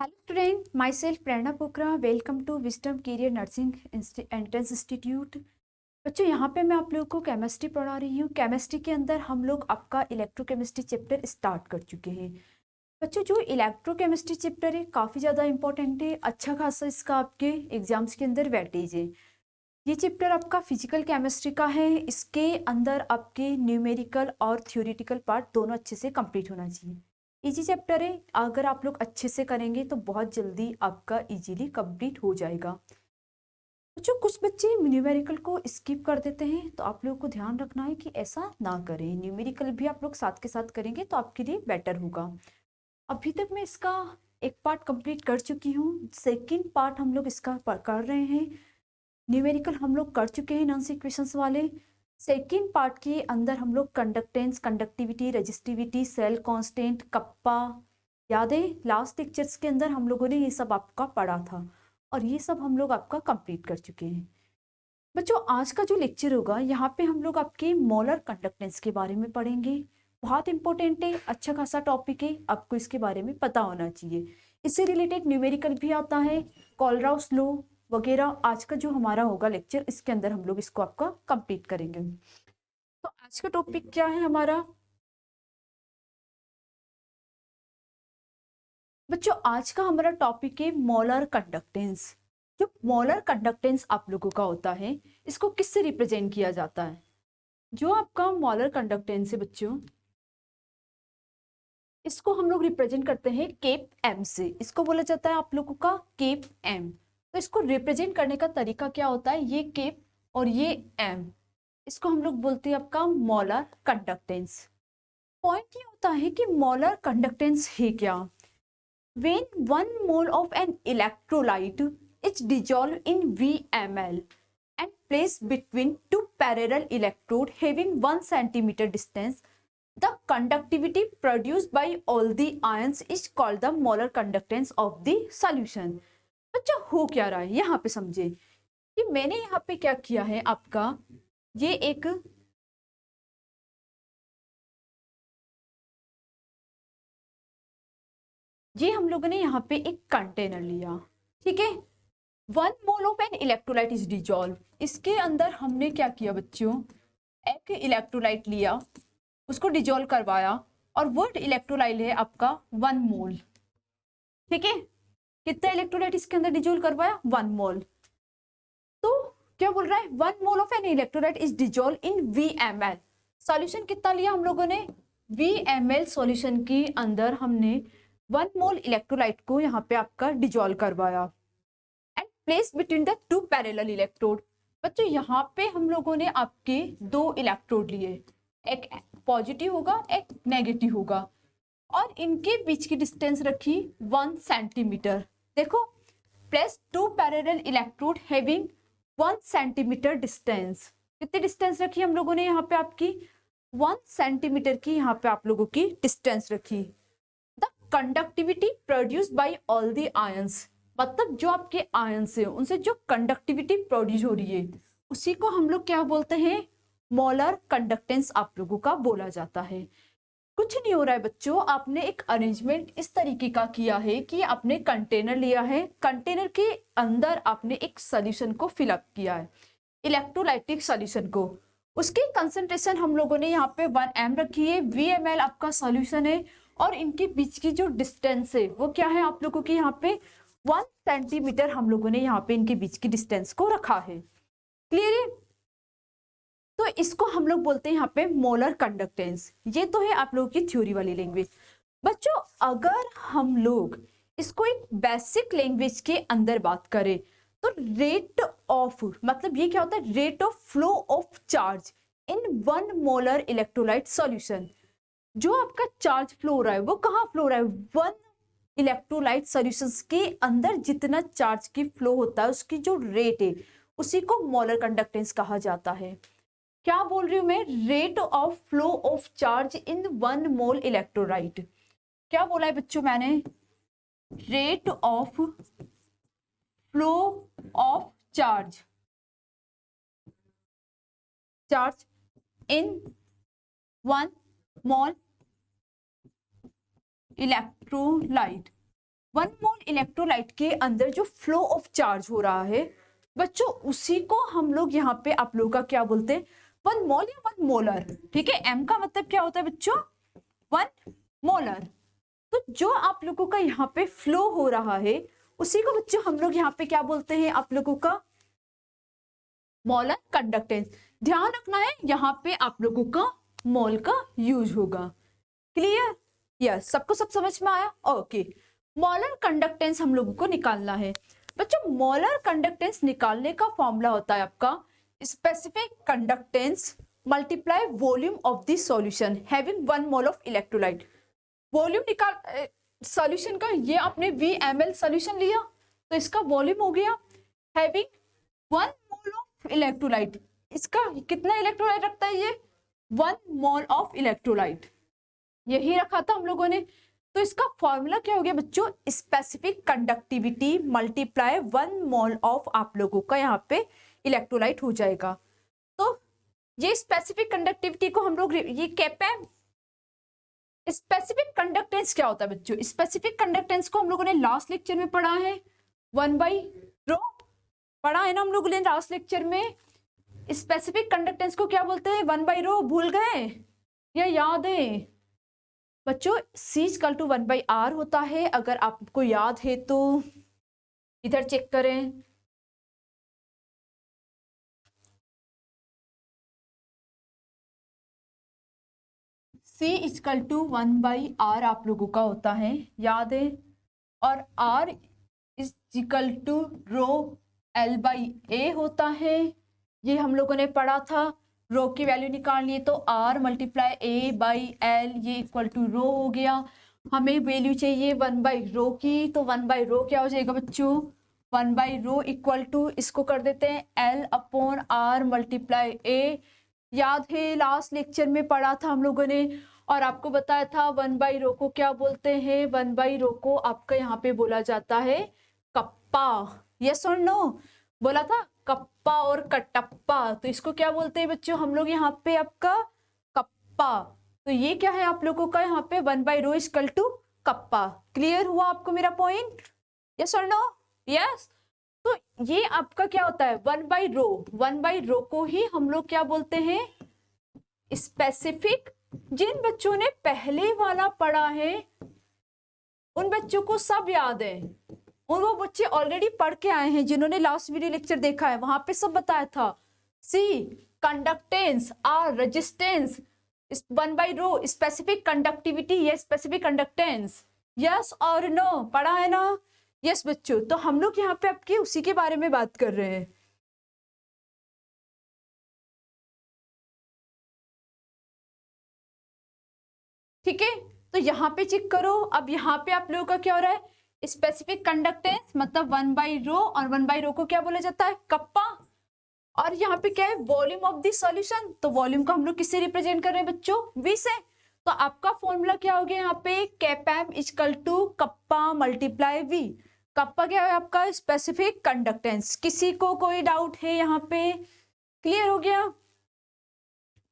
Hello student, myself Prerna Pokhara. Welcome to wisdom career nursing entrance institute. बच्चों, यहाँ पे मैं आप लोगों को केमिस्ट्री पढ़ा रही हूँ। केमिस्ट्री के अंदर हम लोग आपका इलेक्ट्रोकेमिस्ट्री चैप्टर स्टार्ट कर चुके हैं। बच्चों, जो इलेक्ट्रोकेमिस्ट्री चैप्टर है काफ़ी ज़्यादा इंपॉर्टेंट है। अच्छा खासा इसका आपके एग्जाम्स के अंदर वेटेज है। ये चैप्टर आपका फिजिकल केमिस्ट्री का है। इसके अंदर आपके न्यूमेरिकल और थ्योरेटिकल पार्ट दोनों अच्छे से कंप्लीट होना चाहिए। इजी चैप्टर है, अगर आप लोग अच्छे से करेंगे तो बहुत जल्दी आपका इजीली कंप्लीट हो जाएगा। जो कुछ बच्चे न्यूमेरिकल को स्किप कर देते हैं, तो आप लोगों को ध्यान रखना है कि ऐसा ना करें। न्यूमेरिकल भी आप लोग साथ के साथ करेंगे तो आपके लिए बेटर होगा। अभी तक मैं इसका एक पार्ट कंप्लीट कर चुकी हूँ। सेकेंड पार्ट हम लोग इसका कर रहे हैं। न्यूमेरिकल हम लोग कर चुके हैं, नॉन इक्वेशंस वाले। सेकेंड पार्ट के अंदर हम लोग conductance, conductivity, resistivity, cell constant, kappa, याद है लास्ट लेक्चर्स के अंदर हम लोगों ने ये सब आपका पढ़ा था और ये सब हम लोग आपका कंप्लीट कर चुके हैं। बच्चों, आज का जो लेक्चर होगा यहाँ पे हम लोग आपके मोलर कंडक्टेंस के बारे में पढ़ेंगे। बहुत इंपॉर्टेंट है, अच्छा खासा टॉपिक है, आपको इसके बारे में पता होना चाहिए। इससे रिलेटेड न्यूमेरिकल भी आता है, कोलराउस लॉ वगैरह। आज का जो हमारा होगा लेक्चर, इसके अंदर हम लोग इसको आपका कंप्लीट करेंगे। तो आज का टॉपिक क्या है हमारा? बच्चों, आज का हमारा टॉपिक है मोलर कंडक्टेंस। जो मोलर कंडक्टेंस आप लोगों का होता है, इसको किससे रिप्रेजेंट किया जाता है? जो आपका मोलर कंडक्टेंस है बच्चों, इसको हम लोग रिप्रेजेंट करते हैं केप एम से। इसको बोला जाता है आप लोगों का केप एम। तो इसको रिप्रेजेंट करने का तरीका क्या होता है? ये केप और ये एम, इसको हम लोग बोलते हैं आपका मोलर कंडक्टेंस। पॉइंट ये होता है कि मोलर कंडक्टेंस है क्या? When 1 mole of an electrolyte is dissolved in VML and placed between two parallel electrodes having 1 centimeter distance, the conductivity produced by all the ions is called the molar conductance of the solution. बच्चा, हो क्या रहा है यहाँ पे समझे कि मैंने यहाँ पे क्या किया है आपका, ये एक ये हम लोगों ने यहाँ पे एक कंटेनर लिया, ठीक है। 1 mole of an electrolyte is dissolve. इसके अंदर हमने क्या किया बच्चों? एक इलेक्ट्रोलाइट लिया, उसको डिजॉल्व करवाया, और वो इलेक्ट्रोलाइट है आपका 1 मोल, ठीक है। कितना इलेक्ट्रोलाइट इसके अंदर डिजॉल्व करवाया? 1 मोल। तो क्या बोल रहा है? 1 mole of an electrolyte is dissolve in VML। Solution कितना लिया हम लोगों ने? VML सॉल्यूशन के अंदर हमने 1 मोल इलेक्ट्रोलाइट को यहाँ पे आपका डिजॉल्व करवाया and place between the two parallel electrode. बच्चों, यहाँ पे हम लोगों ने आपके दो इलेक्ट्रोड लिए, एक पॉजिटिव होगा एक नेगेटिव होगा, और इनके बीच की डिस्टेंस रखी 1 सेंटीमीटर। देखो, place two parallel electrode having 1 centimetre distance. कितनी डिस्टेंस रखी हम लोगों ने यहाँ पे? आपकी 1 सेंटीमीटर की यहाँ पे आप लोगों की डिस्टेंस रखी। The conductivity produced by all the ions, मतलब जो आपके आयंस है उनसे जो कंडक्टिविटी प्रोड्यूस हो रही है, उसी को हम लोग क्या बोलते हैं? मोलर कंडक्टेंस आप लोगों का बोला जाता है। कुछ नहीं हो रहा है बच्चों, आपने एक अरेंजमेंट इस तरीके का किया है कि आपने कंटेनर लिया है, कंटेनर के अंदर आपने एक सॉल्यूशन को फिलअप किया है, इलेक्ट्रोलाइटिक सॉल्यूशन को। उसकी कंसंट्रेशन हम लोगों ने यहाँ पे 1m रखी है। VML आपका सॉल्यूशन है, और इनके बीच की जो डिस्टेंस है वो क्या है आप लोगों की? यहाँ पे 1 सेंटीमीटर हम लोगों ने यहाँ पे इनके बीच की डिस्टेंस को रखा है। क्लियर है? तो इसको हम लोग बोलते हैं यहाँ पे मोलर कंडक्टेंस। ये तो है आप लोगों की थ्योरी वाली लैंग्वेज। बच्चों, अगर हम लोग इसको एक बेसिक लैंग्वेज के अंदर बात करें, तो रेट ऑफ, मतलब ये क्या होता है? Rate of flow of charge in 1 molar electrolyte solution. जो आपका चार्ज फ्लो हो रहा है वो कहाँ फ्लो हो रहा है? 1 इलेक्ट्रोलाइट सॉल्यूशंस के अंदर जितना चार्ज की फ्लो होता है, उसकी जो रेट है उसी को मोलर कंडक्टेंस कहा जाता है। क्या बोल रही हूं मैं? Rate of flow of charge in 1 mole electrolyte. क्या बोला है बच्चों मैंने? Rate of flow of charge in 1 mole electrolyte. 1 mole electrolyte के अंदर जो फ्लो ऑफ चार्ज हो रहा है बच्चों, उसी को हम लोग यहाँ पे आप लोग का क्या बोलते हैं, 1 मोल या 1 मोलर। ठीक है, एम का मतलब क्या होता है बच्चों, 1 मोलर। तो जो आप लोगों का यहाँ पे फ्लो हो रहा है उसी को बच्चों हम लोग यहाँ पे क्या बोलते हैं, आप लोगों का मोलर कंडक्टेंस। ध्यान रखना है यहाँ पे आप लोगों का मोल का यूज होगा। क्लियर? यस, सबको सब समझ में आया? ओके। मोलर कंडक्टेंस हम लोगों को निकालना है बच्चों। मोलर कंडक्टेंस निकालने का फॉर्मूला होता है आपका specific conductance multiply volume of the solution having 1 mole of electrolyte. Volume निकाल सॉल्यूशन का, ये आपने VmL सॉल्यूशन लिया तो इसका वॉल्यूम हो गया हैविंग 1 मोल ऑफ इलेक्ट्रोलाइट। इसका कितना इलेक्ट्रोलाइट रखता है ये, 1 मोल ऑफ इलेक्ट्रोलाइट, यही रखा था हम लोगों ने। तो इसका फॉर्मूला क्या हो गया बच्चों, specific conductivity multiply 1 mole of आप लोगों का यहाँ पे इलेक्ट्रोलाइट हो जाएगा। तो ये स्पेसिफिक कंडक्टिविटी को हम लोग ये कैपेम, स्पेसिफिक कंडक्टेंस क्या होता है बच्चों, स्पेसिफिक कंडक्टेंस को हम लोगों ने लास्ट लेक्चर में पढ़ा है, 1/ρ पढ़ा है ना हम लोगों ने लास्ट लेक्चर में। स्पेसिफिक कंडक्टेंस को क्या बोलते हैं, 1/ρ, भूल गए या याद है बच्चों? C= 1/r होता है, अगर आपको याद है तो इधर चेक करें। C=1/r आप लोगों का होता है, याद है? और R=ρ/L/A होता है, ये हम लोगों ने पढ़ा था। रो की वैल्यू निकालनी है तो R × A/L, ये =ρ हो गया। हमें वैल्यू चाहिए 1/ρ की, तो 1/ρ क्या हो जाएगा बच्चों, 1/ρ = इसको कर देते हैं L/R × A। याद है लास्ट लेक्चर में पढ़ा था हम लोगों ने, और आपको बताया था 1/ρ को क्या बोलते हैं, 1/ρ को आपका यहाँ पे बोला जाता है कप्पा। यस और नो? बोला था कप्पा और कटप्पा, तो इसको क्या बोलते हैं बच्चों हम लोग यहाँ पे आपका कप्पा। तो ये क्या है आप लोगों का यहाँ पे 1/ρ = कप्पा। क्लियर हुआ आपको मेरा पॉइंट? यस और नो? यस। तो ये आपका क्या होता है 1/ρ, 1/ρ को ही हम लोग क्या बोलते हैं, स्पेसिफिक। जिन बच्चों ने पहले वाला पढ़ा है उन बच्चों को सब याद है, और वो बच्चे ऑलरेडी पढ़ के आए हैं जिन्होंने लास्ट वीडियो लेक्चर देखा है, वहां पे सब बताया था। C conductance, R resistance, 1/ρ specific conductivity या स्पेसिफिक कंडक्टेंस। यस और नो? पढ़ा है ना? यस बच्चों, तो हम लोग यहाँ पे आपके उसी के बारे में बात कर रहे हैं। ठीक है, तो यहाँ पे चेक करो। अब यहाँ पे आप लोगों का क्या हो रहा है, स्पेसिफिक कंडक्टेंस मतलब 1/ρ, और 1/ρ को क्या बोला जाता है, कप्पा। और यहाँ पे क्या है, वॉल्यूम ऑफ द सॉल्यूशन। तो वॉल्यूम को हम लोग किससे रिप्रेजेंट कर रहे हैं बच्चों, V से। तो आपका फॉर्मूला क्या हो गया यहाँ पे, कैपेम = कप्पा × V। कप्पा क्या है आपका, स्पेसिफिक कंडक्टेंस। किसी को कोई डाउट है यहाँ पे? क्लियर हो गया?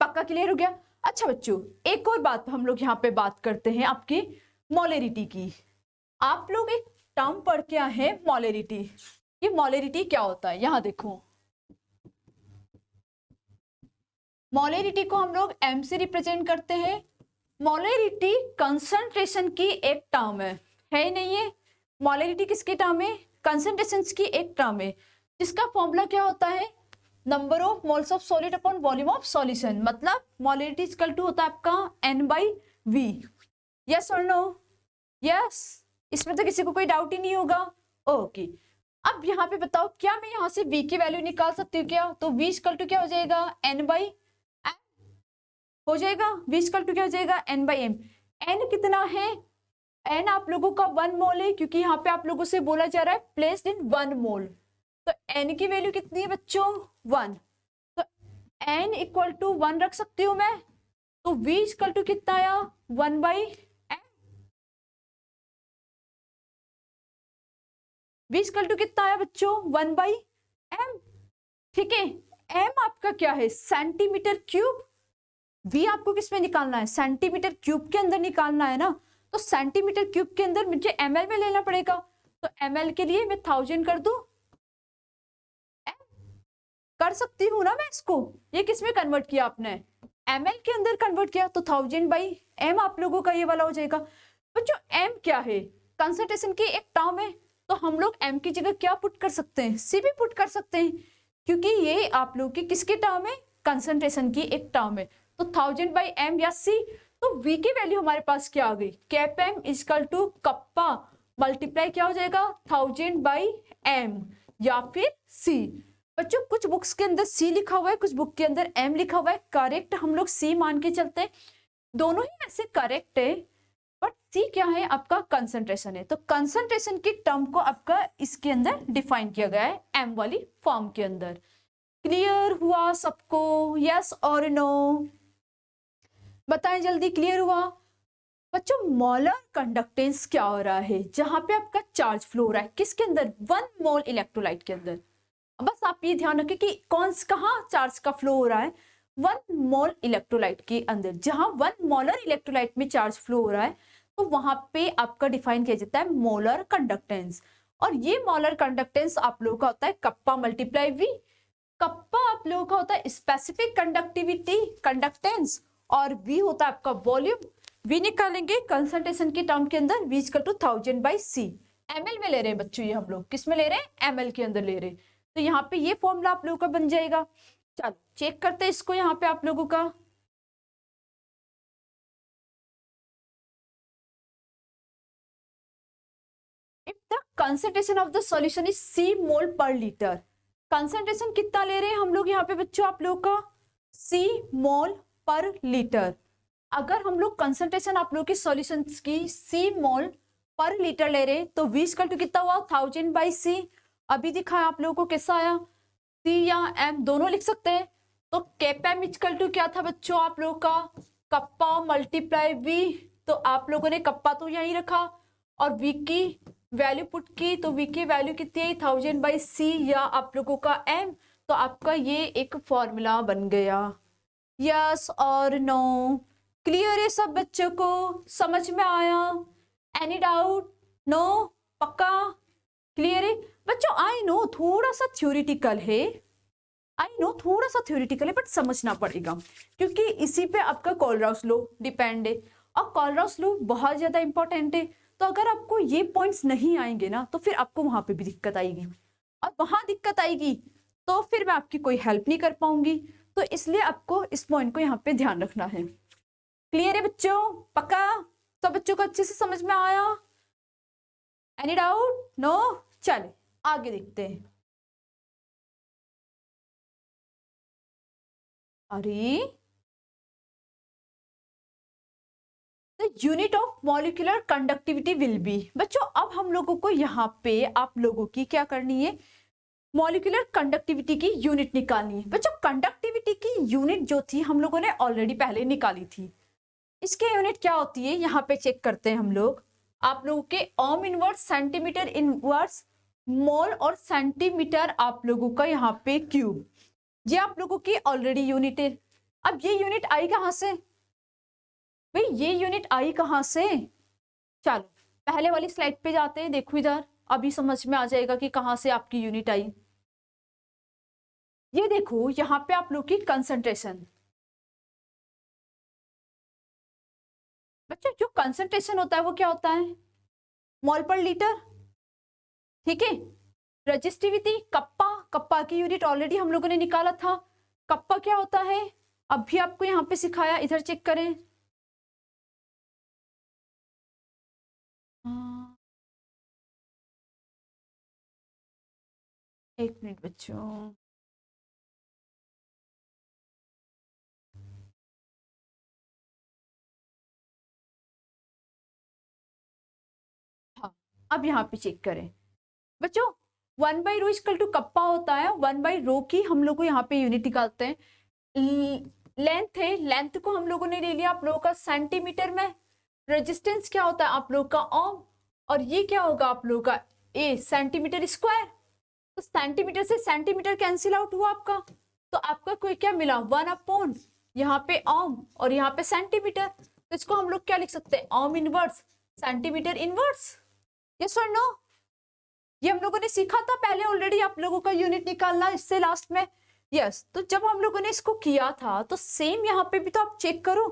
पक्का क्लियर हो गया? अच्छा बच्चों, एक और बात हम लोग यहाँ पे बात करते हैं आपकी मोलरिटी की। आप लोग एक टर्म पढ़ के आए हैं मोलरिटी। ये मोलरिटी क्या होता है, यहाँ देखो। मोलरिटी को हम लोग M से रिप्रेजेंट करते हैं। मोलरिटी कंसंट्रेशन की एक टर्म है ही नहीं है? मोलरिटी किसकी टर्म है, कंसंट्रेशन की एक टर्म है, जिसका फॉर्मूला क्या होता है, number of moles of solid upon volume of solution. मतलब मोलरिटी = होता है आपका N/V। यस और नो? यस, इसमें तो किसी को कोई डाउट ही नहीं होगा। ओके, अब यहाँ पे बताओ, क्या मैं यहाँ से V की वैल्यू निकाल सकती हूँ क्या? तो V = क्या हो जाएगा, N/M हो जाएगा। V = क्या हो जाएगा, N/M। N कितना है, N आप लोगों का 1 मोल है, क्योंकि यहाँ पे आप लोगों से बोला जा रहा है प्लेस्ड इन 1 मोल। तो N की वैल्यू कितनी है बच्चों, 1। तो N = 1 रख सकती हूँ मैं। तो V = कितना आया, 1/M। V = कितना आया बच्चों, 1/M। ठीक है, M आपका क्या है, सेंटीमीटर क्यूब। V आपको किसमें निकालना है, सेंटीमीटर क्यूब के अंदर निकालना है ना। तो सेंटीमीटर क्यूब के अंदर मुझे ml में लेना पड़ेगा, तो ml के लिए मैं 1000 कर दूं, कर सकती हूँ ना मैं इसको। ये किस में कन्वर्ट किया आपने, ml के अंदर कन्वर्ट किया, तो 1000 बाई m आप लोगों का ये वाला हो जाएगा। बच्चों m क्या है, कंसंट्रेशन की एक टर्म है, तो हम लोग m की जगह क्या पुट कर सकते हैं, c भी पुट कर सकते हैं, क्योंकि ये आप लोग की किसकी टर्म है, कंसंट्रेशन की एक टर्म है। तो 1000 बाई m या c, तो v की वैल्यू हमारे पास क्या आ गई, cap m equal to kappa multiply क्या हो जाएगा 1000 बाई m या फिर c। बच्चों कुछ बुक्स के अंदर c लिखा हुआ है, कुछ बुक के अंदर m लिखा हुआ है, करेक्ट हम लोग c मान के चलते हैं, दोनों ही ऐसे करेक्ट है, बट c क्या है आपका कंसंट्रेशन है, तो कंसंट्रेशन की टर्म को आपका इसके अंदर डिफाइन किया गया है m वाली फॉर्म के अंदर। क्लियर हुआ सबको, यस और नो, बताएं जल्दी, क्लियर हुआ। बच्चों मोलर कंडक्टेंस क्या हो रहा है, जहां पे आपका चार्ज फ्लो हो रहा है किसके अंदर, 1 मोल इलेक्ट्रोलाइट के अंदर। बस आप ये ध्यान रखें कि कहाँ चार्ज का फ्लो हो रहा है, 1 मोल इलेक्ट्रोलाइट के अंदर, जहां 1 मोलर इलेक्ट्रोलाइट में चार्ज फ्लो हो रहा है, तो वहां पे आपका डिफाइन किया जाता है मोलर कंडक्टेंस। और ये मोलर कंडक्टेंस आप लोगों का होता है कप्पा मल्टीप्लाई वी। कप्पा आप लोगों का होता है स्पेसिफिक कंडक्टिविटी कंडक्टेंस, और वी होता है आपका वॉल्यूम। वी निकालेंगे कंसंट्रेशन की टर्म के अंदर, V equal to 1000 by C. Ml में ले रहे हैं बच्चों, ये हम लोग किस में ले रहे हैं, एमएल के अंदर ले रहे हैं, तो यहाँ पे ये फॉर्मूला आप लोगों का बन जाएगा। चलो चेक करते हैं इसको यहाँ पे आप लोगों का। If the concentration of the solution is C mole per litre, concentration कितना ले रहे हैं हम लोग यहाँ पे बच्चों आप लोगों का, सी मोल पर लीटर। अगर हम लोग कंसंट्रेशन आप लोग की सॉल्यूशन की सी मोल पर लीटर ले रहे हैं, तो v इक्वल टू कितना हुआ 1000 बाई सी। अभी दिखाया आप लोगों को कैसा आया, c या m दोनों लिख सकते हैं। तो केप m इक्वल टू क्या था बच्चों आप लोगों का, कप्पा मल्टीप्लाई v, तो आप लोगों ने कप्पा तो यही रखा और v की वैल्यू पुट की, तो v की वैल्यू कितनी है 1000 बाई सी या आप लोगों का m, तो आपका ये एक फॉर्मूला बन गया। यस और नो, क्लियर है सब बच्चों को, समझ में आया, एनी डाउट, नो, पक्का क्लियर है बच्चों। आई नो थोड़ा सा थ्योरिटिकल है, आई नो थोड़ा सा थ्योरिटिकल है, बट समझना पड़ेगा, क्योंकि इसी पे आपका कोलराउस लॉ डिपेंड है, और कोलराउस लॉ बहुत ज्यादा इंपॉर्टेंट है। तो अगर आपको ये पॉइंट्स नहीं आएंगे ना, तो फिर आपको वहां पे भी दिक्कत आएगी, और वहां दिक्कत आएगी तो फिर मैं आपकी कोई हेल्प नहीं कर पाऊंगी। तो इसलिए आपको इस पॉइंट को यहाँ पे ध्यान रखना है। क्लियर है बच्चों, पक्का, तो बच्चों को अच्छे से समझ में आया, एनी डाउट, नो, चले आगे देखते हैं। अरे the unit of molecular conductivity will be, बच्चों अब हम लोगों को यहाँ पे आप लोगों की क्या करनी है, मॉलिक्यूलर कंडक्टिविटी की यूनिट निकालनी है। बच्चों कंडक्टिविटी की यूनिट जो थी हम लोगों ने ऑलरेडी पहले निकाली थी, इसकी यूनिट क्या होती है यहाँ पे चेक करते हैं हम लोग। आप लोगों के ओम इनवर्स, सेंटीमीटर इनवर्स, मोल और सेंटीमीटर आप लोगों का यहाँ पे क्यूब, ये आप लोगों की ऑलरेडी यूनिट है। अब ये यूनिट आई कहाँ से भाई, ये यूनिट आई कहाँ से, चलो पहले वाली स्लाइड पे जाते हैं, देखो इधर अभी समझ में आ जाएगा कि कहाँ से आपकी यूनिट आई। ये देखो यहाँ पे आप लोग की कंसंट्रेशन, बच्चों जो कंसंट्रेशन होता है वो क्या होता है, मोल पर लीटर, ठीक है। रजिस्टिविटी कप्पा, कप्पा की यूनिट ऑलरेडी हम लोगों ने निकाला था, कप्पा क्या होता है अब भी आपको यहाँ पे सिखाया, इधर चेक करें। एक मिनट बच्चों, हाँ अब यहाँ पे चेक करें बच्चों, 1 by rho equal to kappa होता है, 1 बाई रो की हम लोग को यहाँ पे यूनिट निकालते हैं। लेंथ है, लेंथ को हम लोगों ने ले लिया आप लोगों का सेंटीमीटर में, रेजिस्टेंस क्या होता है आप लोग का ओम, और ये क्या होगा आप लोगों का ए सेंटीमीटर स्क्वायर, तो सेंटीमीटर से सेंटीमीटर कैंसिल आउट हुआ आपका, तो आपका कोई क्या मिला 1 अपॉन यहाँ पे ओम और यहाँ पे सेंटीमीटर, तो इसको हम लोग क्या लिख सकते हैं ओम इनवर्स सेंटीमीटर इनवर्स, यस और नो? ये हम लोगों ने सीखा था पहले ऑलरेडी, आप लोगों का यूनिट निकालना इससे लास्ट में। यस, तो जब हम लोगों ने इसको किया था तो सेम यहाँ पे भी तो आप चेक करो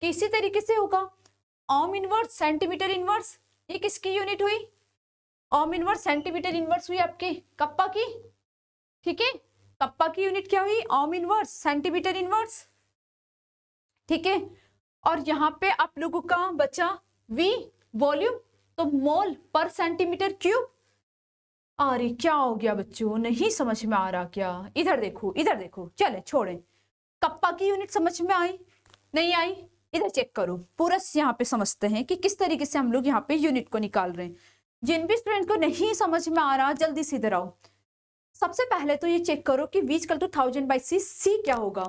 कि इसी तरीके से होगा। ओम इनवर्स सेंटीमीटर इनवर्स, ये किसकी यूनिट हुई? ओम इनवर्स सेंटीमीटर इनवर्स हुई आपके कप्पा की, ठीक है? कप्पा की यूनिट क्या हुई? ओम इनवर्स सेंटीमीटर इनवर्स, ठीक है? और यहाँ पे आप लोगों का बचा V वॉल्यूम, तो मोल पर सेंटीमीटर क्यूब। अरे क्या हो गया बच्चों, नहीं समझ में आ रहा क्या? इधर देखो, इधर देखो, चले छोड़े। कप्पा की यूनिट समझ में आई? नहीं आई? इधर चेक करो, पूरा यहाँ पे समझते हैं कि किस तरीके से हम लोग यहाँ पे यूनिट को निकाल रहे हैं। जिन भी स्टूडेंट को नहीं समझ में आ रहा जल्दी से इधर आओ। सबसे पहले तो ये चेक करो कि V equal to 1000/C, C क्या होगा?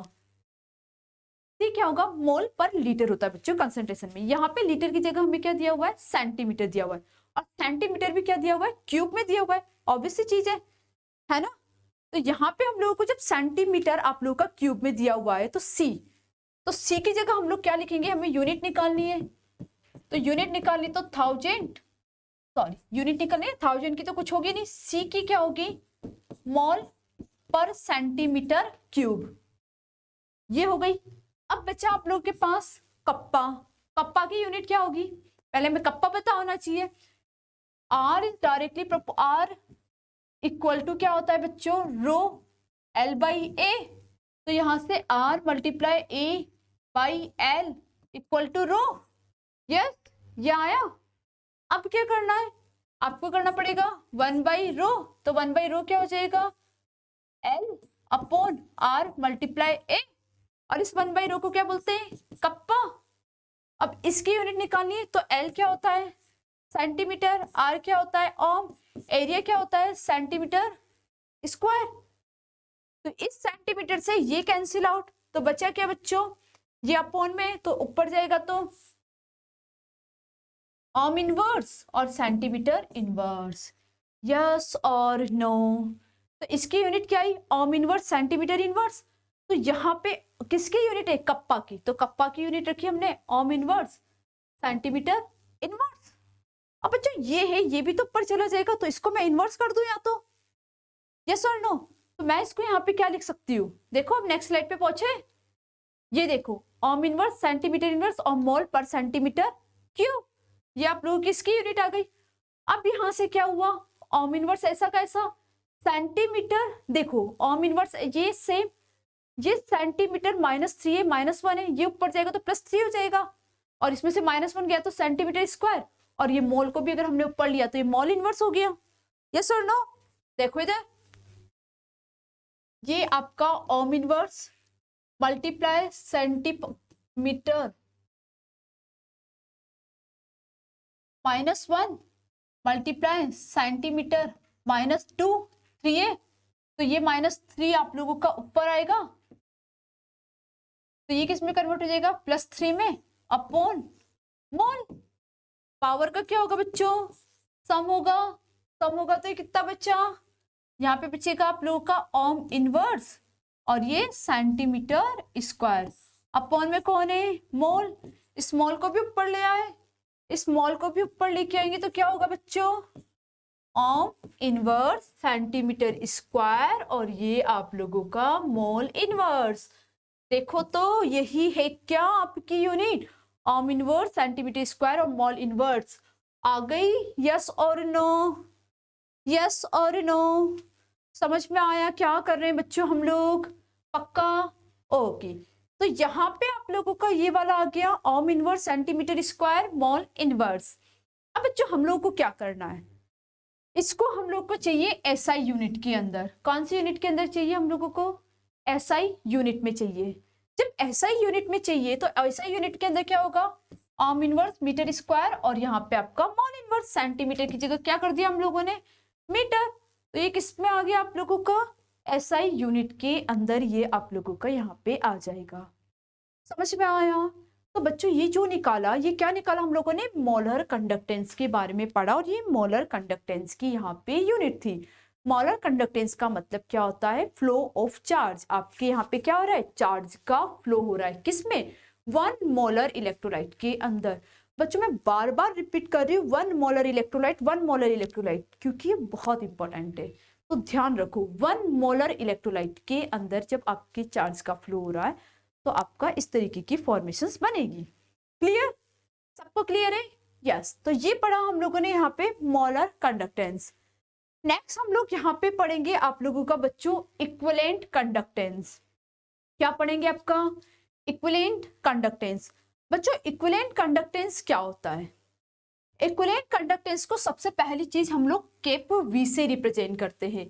C क्या होगा? मोल पर लीटर होता है बच्चों कंसंट्रेशन में। यहाँ पे लीटर की जगह हमें क्या दिया हुआ है? सेंटीमीटर दिया हुआ है, और सेंटीमीटर भी क्या दिया हुआ है? क्यूब में दिया हुआ है, ऑब्वियस सी चीज है ना? तो यहाँ पे हम लोगों को जब सेंटीमीटर आप लोगों का क्यूब में दिया हुआ है तो C की जगह हम लोग क्या लिखेंगे? हमें यूनिट निकालनी है, तो यूनिट निकालनी तो 1000, सॉरी यूनिट निकालनी है 1000 की तो कुछ होगी नहीं, C की क्या होगी? मोल पर सेंटीमीटर क्यूब, ये हो गई। अब बच्चा आप लोग के पास कप्पा, कप्पा की यूनिट क्या होगी? पहले हमें कप्पा पता होना चाहिए। R is directly R equal to क्या होता है बच्चों? रो L/A, तो यहां से R multiply A/L equal to rho. Yes, ये आया। अब क्या करना है? आपको करना पड़ेगा 1/रो, तो 1/रो क्या हो जाएगा? L/R मल्टीप्लाई A, और इस 1/रो को क्या बोलते हैं? कप्पा। अब इसकी यूनिट निकालनी है, तो L क्या होता है? सेंटीमीटर, R क्या होता है? ओम, एरिया क्या होता है? Centimetre square. तो इस सेंटीमीटर से ये कैंसिल आउट, तो बचा क्या बच्चों? ये अपॉन में, तो ऊपर जाएगा तो ओम इनवर्स और सेंटीमीटर इनवर्स, यस और नो? तो इसकी यूनिट क्या आई? Ohm inverse centimetre inverse. तो यहाँ पे किसकी यूनिट है? कप्पा की, तो कप्पा की यूनिट रखी हमने ओम इनवर्स सेंटीमीटर इनवर्स। अब बच्चों ये है, ये भी तो ऊपर चला जाएगा, तो इसको मैं इनवर्स कर दूं या तो, यस और नो? तो मैं इसको यहाँ पे क्या लिख सकती हूँ? देखो अब नेक्स्ट स्लाइड पे पहुंचे, ये देखो ओम इनवर्स सेंटीमीटर इनवर्स और मोल पर सेंटीमीटर क्यूब, ये आप लोगों की इसकी यूनिट आ गई। अब यहाँ से क्या हुआ? ओम इनवर्स ऐसा कैसा? सेंटीमीटर, देखो ओम इनवर्स ये सेम, ये सेंटीमीटर -3 है, -1 है, ये ऊपर जाएगा तो +3 हो जाएगा, और इसमें से -1 गया तो सेंटीमीटर स्क्वायर, और ये मोल को भी अगर हमने ऊपर लिया तो ये मोल इनवर्स हो गया, यस और नो? देखो इधर, ये आपका ohm inverse multiply centimetre -1 multiply centimetre -2, 3 है, तो ये -3 आप लोगों का ऊपर आएगा, तो ये किस में कन्वर्ट हो जाएगा? +3 में, अपॉन मोल। पावर का क्या होगा बच्चों? सम होगा, सम होगा तो ये कितना बचा? यहाँ पे बचेगा आप लोगों का ओम इनवर्स और ये सेंटीमीटर स्क्वायर, अपॉन में कौन है? मोल। इस मोल को भी ऊपर ले आए, इस मोल को भी ऊपर लेके आएंगे तो क्या होगा बच्चों? ओम इनवर्स सेंटीमीटर स्क्वायर, और ये आप लोगों का मोल इनवर्स। देखो तो यही है क्या आपकी यूनिट? ओम इनवर्स सेंटीमीटर स्क्वायर और मोल इनवर्स आ गई, यस और नो? यस और नो? समझ में आया क्या कर रहे हैं बच्चों हम लोग? पक्का? ओके, तो यहाँ पे आप लोगों का ये वाला आ गया ओम inverse centimetre square mole inverse. अब बच्चों हम लोग को क्या करना है? इसको हम लोग को चाहिए एसआई यूनिट के अंदर। कौन सी यूनिट के अंदर चाहिए हम लोगों को? एसआई यूनिट में चाहिए। जब एसआई यूनिट में चाहिए तो एसआई यूनिट के अंदर क्या होगा? ओम इनवर्स मीटर स्क्वायर, और यहाँ पे आपका मोल इनवर्स, सेंटीमीटर की जगह क्या कर दिया हम लोगों ने? मीटर। तो ये किस में आ गया आप लोगों का? एसआई यूनिट के अंदर ये आप लोगों का यहाँ पे आ जाएगा। समझ में आया? तो बच्चों ये जो निकाला, ये क्या निकाला हम लोगों ने? मोलर कंडक्टेंस के बारे में पढ़ा, और ये मोलर कंडक्टेंस की यहाँ पे यूनिट थी। मोलर कंडक्टेंस का मतलब क्या होता है? Flow of charge. आपके यहाँ पे क्या हो रहा है? चार्ज का फ्लो हो रहा है, किसमें? 1 मोलर इलेक्ट्रोलाइट के अंदर। बच्चों मैं बार बार रिपीट कर रही हूँ 1 मोलर इलेक्ट्रोलाइट, 1 मोलर इलेक्ट्रोलाइट, क्योंकि ये बहुत इंपॉर्टेंट है। तो ध्यान रखो 1 मोलर इलेक्ट्रोलाइट के अंदर जब आपके चार्ज का फ्लो हो रहा है तो आपका इस तरीके की फॉर्मेशंस बनेगी। क्लियर? सबको क्लियर है? यस। तो ये पढ़ा हम लोगों ने यहाँ पे मोलर कंडक्टेंस। नेक्स्ट हम लोग यहाँ पे पढ़ेंगे आप लोगों का बच्चों इक्विवेलेंट कंडक्टेंस। क्या पढ़ेंगे आपका? Equivalent conductance. बच्चों इक्विवेलेंट कंडक्टेंस क्या होता है? इक्विवेलेंट कंडक्टेंस को सबसे पहली चीज हम लोग केप वी से रिप्रेजेंट करते हैं।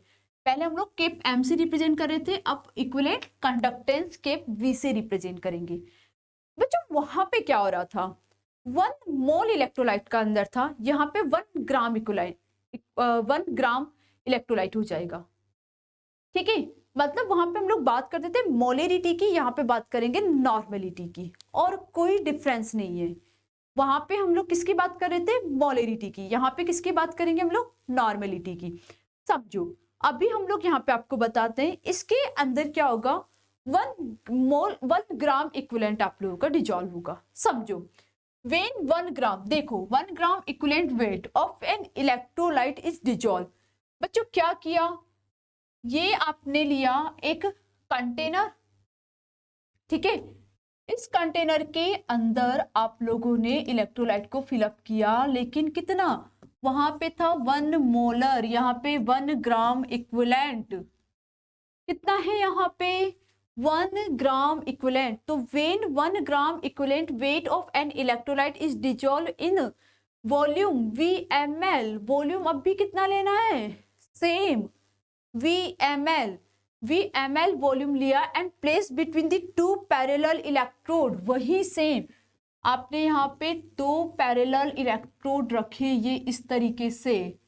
पहले हम लोग केप एम से रिप्रेजेंट कर रहे थे, अब इक्विवेलेंट कंडक्टेंस केप वी से रिप्रेजेंट करेंगे। बच्चों वहां पे क्या हो रहा था? 1 मोल इलेक्ट्रोलाइट का अंदर था, यहाँ पे 1 ग्राम इक्विवेलेंट 1 ग्राम इलेक्ट्रोलाइट हो जाएगा। ठीक है, मतलब वहां पे हम लोग बात करते थे मोलेरिटी की, यहाँ पे बात करेंगे नॉर्मेलिटी की, और कोई डिफरेंस नहीं है। वहां पे हम लोग किसकी बात कर रहे थे? मोलेरिटी की। यहाँ पे किसकी बात करेंगे हम लोग? नॉर्मेलिटी की। समझो अभी हम लोग यहाँ पे आपको बताते हैं इसके अंदर क्या होगा। 1 ग्राम इक्विवेलेंट आप लोगों का डिजॉल्व होगा। समझो वेन 1 ग्राम, देखो 1 gram equivalent weight of an electrolyte is dissolve. बच्चों क्या किया? ये आपने लिया एक कंटेनर, ठीक है, इस कंटेनर के अंदर आप लोगों ने इलेक्ट्रोलाइट को फिलअप किया, लेकिन कितना? वहां पे था 1 मोलर, यहाँ पे 1 ग्राम इक्विवेलेंट। कितना है यहाँ पे? 1 ग्राम इक्विवेलेंट। तो when 1 gram equivalent weight of an electrolyte is dissolve in volume VmL। Volume अब भी कितना लेना है? सेम VmL वॉल्यूम लिया and place between the 2 parallel electrode. वही सेम आपने यहाँ पे 2 पैरेलल इलेक्ट्रोड रखे, ये इस तरीके से,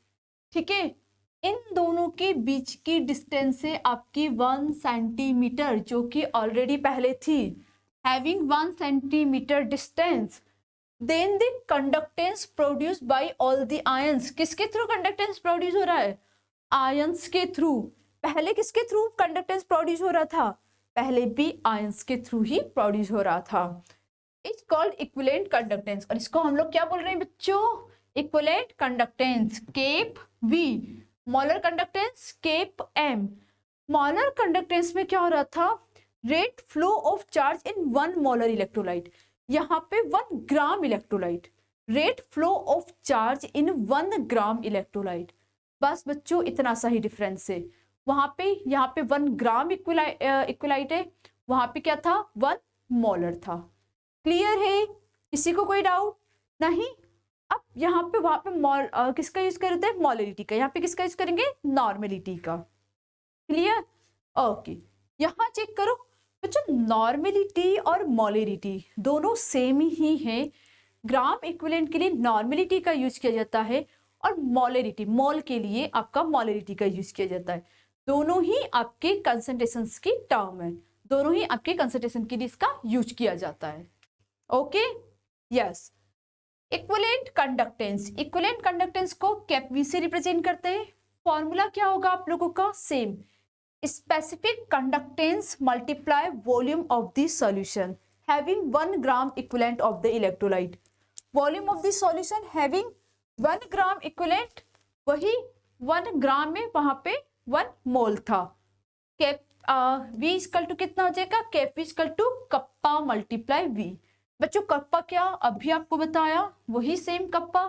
ठीक है। इन दोनों के बीच की डिस्टेंस है आपकी 1 सेंटीमीटर, जो कि ऑलरेडी पहले थी। Having 1 centimetre distance, then the conductance produced by all the ions. किसके थ्रू कंडक्टेंस प्रोड्यूस हो रहा है? आयंस के थ्रू। पहले किसके थ्रू कंडक्टेंस प्रोड्यूस हो रहा था? पहले भी आयंस के थ्रू ही प्रोड्यूस हो रहा था। इट्स कॉल्ड इक्विवेलेंट कंडक्टेंस, और इसको हम लोग क्या बोल रहे हैं बच्चों? इक्विवेलेंट कंडक्टेंस केप वी। मोलर कंडक्टेंस केप एम। मोलर कंडक्टेंस में क्या हो रहा था? Rate flow of charge in 1 molar electrolyte. यहाँ पे 1 gram electrolyte, rate flow of charge in 1 gram electrolyte. बस बच्चों इतना सा ही डिफरेंस है। वहां पे यहाँ पे 1 ग्राम इक्विलाइट है, वहां पे क्या था? 1 मोलर था। क्लियर है? किसी को कोई डाउट नहीं? अब यहाँ पे वहां पे किसका यूज करते हैं? मोलरिटी का। यहाँ पे किसका यूज करेंगे? नॉर्मेलिटी का। क्लियर? ओके, यहाँ चेक करो बच्चों, नॉर्मेलिटी और मोलरिटी दोनों सेम ही है। ग्राम इक्विवेलेंट के लिए नॉर्मेलिटी का यूज किया जाता है, और मोलरिटी, मोल के लिए आपका मोलरिटी का यूज किया जाता है। दोनों ही आपके कंसंट्रेशंस की टर्म है, दोनों ही आपके कंसंट्रेशन के लिए इसका यूज किया जाता है। Okay, yes. Equivalent conductance, equivalent conductance को केप वी से रिप्रेजेंट करते हैं। फॉर्मूला क्या होगा आप लोगों का? Same, specific conductance multiply volume of the solution having 1 gram equivalent of the electrolyte. Volume of the solution having 1 gram equivalent, वही 1 ग्राम में वहां पे 1 मोल था। केप वी इक्वल टू कितना हो जाएगा? Cap equal to kappa multiply V. बच्चों kappa क्या अभी आपको बताया, वही सेम कप्पा।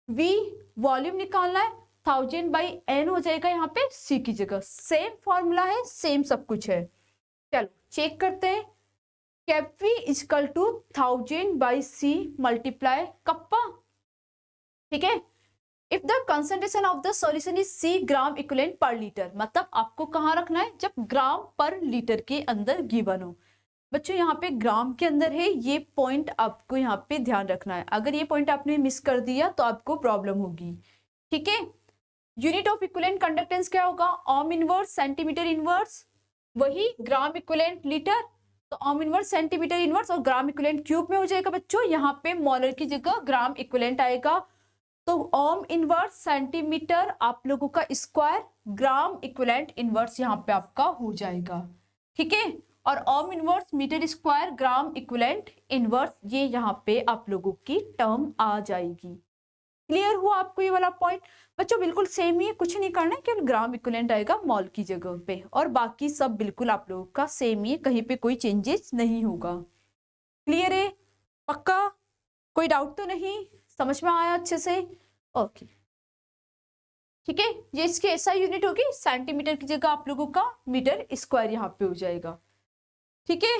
वी वॉल्यूम निकालना है, 1000/n हो जाएगा यहाँ पे c की जगह। सेम फॉर्मूला है, सेम सब कुछ है। चलो चेक करते हैं। Cap V equal to 1000/c multiply kappa, ठीक है। If the concentration of the solution is c gram equivalent per litre, मतलब आपको कहाँ रखना है? जब ग्राम पर लीटर के अंदर गिवन हो। बच्चों यहाँ पे ग्राम के अंदर है, ये पॉइंट आपको यहाँ पे ध्यान रखना है। अगर ये पॉइंट आपने मिस कर दिया तो आपको प्रॉब्लम होगी, ठीक है। यूनिट ऑफ इक्विवेलेंट कंडक्टेंस क्या होगा? ओम इनवर्स सेंटीमीटर इनवर्स, वही ग्राम इक्विवेलेंट लीटर, तो ओम इनवर्स सेंटीमीटर इनवर्स और ग्राम इक्विवेलेंट क्यूब में हो जाएगा बच्चों। यहाँ पे मोलर की जगह ग्राम इक्विवेलेंट आएगा, तो ओम इनवर्स सेंटीमीटर आप लोगों का स्क्वायर, ग्राम इक्विवेलेंट इनवर्स यहाँ पे आपका हो जाएगा, ठीक है। और ohm inverse metre square gram equivalent inverse, ये यहाँ पे आप लोगों की टर्म आ जाएगी। क्लियर हुआ आपको ये वाला पॉइंट? बच्चों बिल्कुल सेम ही है, कुछ नहीं करना है, केवल ग्राम इक्विवेलेंट आएगा मॉल की जगह पे, और बाकी सब बिल्कुल आप लोगों का सेम ही है, कहीं पे कोई चेंजेस नहीं होगा। क्लियर है? पक्का? कोई डाउट तो नहीं? समझ में आया अच्छे से? ओके, ठीक है। ये इसकी ऐसा यूनिट होगी, सेंटीमीटर की जगह आप लोगों का मीटर स्क्वायर यहाँ पे हो जाएगा। ठीक है।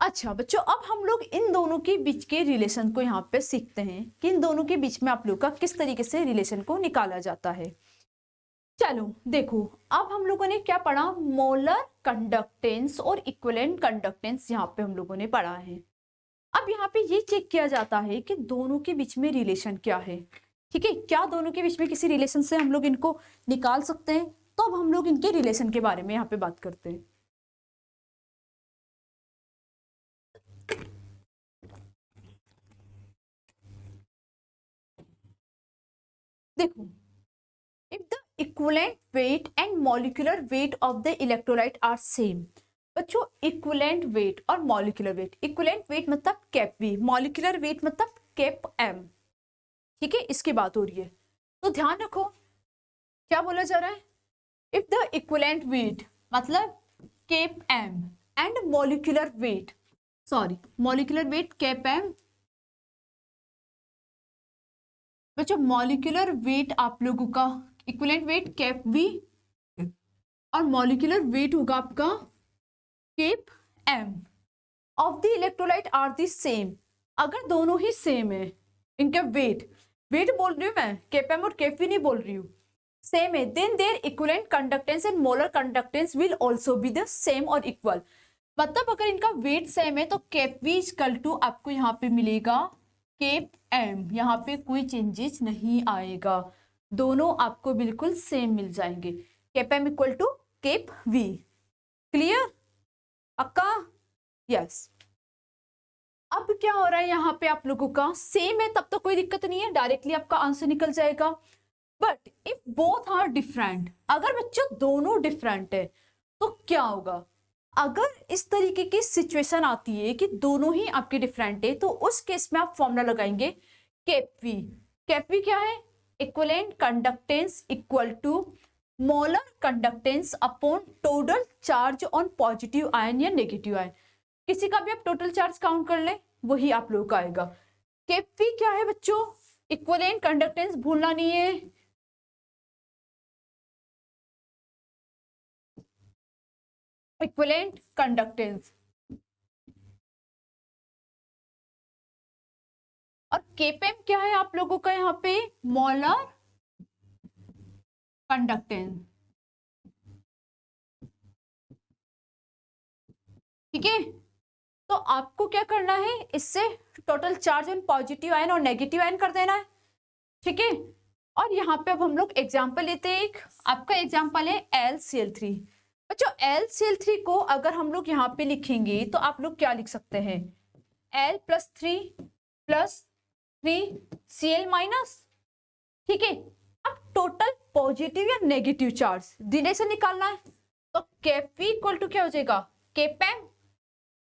अच्छा बच्चों, अब हम लोग इन दोनों के बीच के रिलेशन को यहाँ पे सीखते हैं कि इन दोनों के बीच में आप लोग का किस तरीके से रिलेशन को निकाला जाता है। चलो देखो, अब हम लोगों ने क्या पढ़ा, मोलर कंडक्टेंस और इक्विवेलेंट कंडक्टेंस यहाँ पे हम लोगों ने पढ़ा है। अब यहाँ पे ये चेक किया जाता है कि दोनों के बीच में रिलेशन क्या है। ठीक है, क्या दोनों के बीच में किसी रिलेशन से हम लोग इनको निकाल सकते हैं? तो अब हम लोग इनके रिलेशन के बारे में यहाँ पे बात करते हैं। देखो, if the equivalent weight and molecular weight of the electrolyte are same, बच्चों इक्विवेलेंट वेट और मॉलिक्यूलर वेट, इक्विवेलेंट वेट मतलब कैप वी, मॉलिक्यूलर वेट मतलब कैप एम। ठीक है, इसकी बात हो रही है, तो ध्यान रखो क्या बोला जा रहा है। इफ द इक्विवेलेंट वेट मतलब cap M and molecular weight, sorry molecular weight cap M, बच्चों मॉलिक्यूलर वेट आप लोगों का इक्विवेलेंट वेट कैप वी और मॉलिक्यूलर वेट होगा आपका cap M of the electrolyte are the same. अगर दोनों ही सेम है, इनका वेट वेट बोल रही हूँ मैं, केप एम और केप वी नहीं बोल रही हूँ, सेम है, then their equivalent conductance and molar conductance will also be the same और इक्वल। मतलब अगर इनका वेट सेम है तो केप वी इक्वल टू आपको यहाँ पे मिलेगा केप एम, यहाँ पे कोई चेंजेस नहीं आएगा, दोनों आपको बिल्कुल सेम मिल जाएंगे, cap M equal to cap V. Clear? पक्का? यस। अब क्या हो रहा है यहाँ पे आप लोगों का सेम है तब तो कोई दिक्कत नहीं है, डायरेक्टली आपका आंसर निकल जाएगा। But if both are different, अगर बच्चों दोनों डिफरेंट है तो क्या होगा? अगर इस तरीके की सिचुएशन आती है कि दोनों ही आपके डिफरेंट है, तो उस केस में आप फॉर्मूला लगाएंगे केप वी। केप वी क्या है? Equivalent conductance equal to molar conductance upon total charge on positive ion या नेगेटिव आयन, किसी का भी आप टोटल चार्ज काउंट कर ले वही आप लोग का आएगा। केप वी क्या है बच्चों? इक्विवेलेंट कंडक्टेंस, भूलना नहीं है, इक्विवेलेंट कंडक्टेंस, और केपीएम क्या है आप लोगों का यहाँ पे? Molar conductance. ठीक है, तो आपको क्या करना है, इससे total charge on positive ion और नेगेटिव आयन कर देना है। ठीक है, और यहाँ पे अब हम लोग एग्जांपल लेते हैं, एक आपका एग्जांपल है LCl3। बच्चों LCl3 को अगर हम लोग यहाँ पे लिखेंगे तो आप लोग क्या लिख सकते हैं, L+3+3Cl-। ठीक है, अब टोटल पॉजिटिव या नेगेटिव चार्ज रिलेशन निकालना है, तो केप वी इक्वल टू क्या हो जाएगा, केप एम,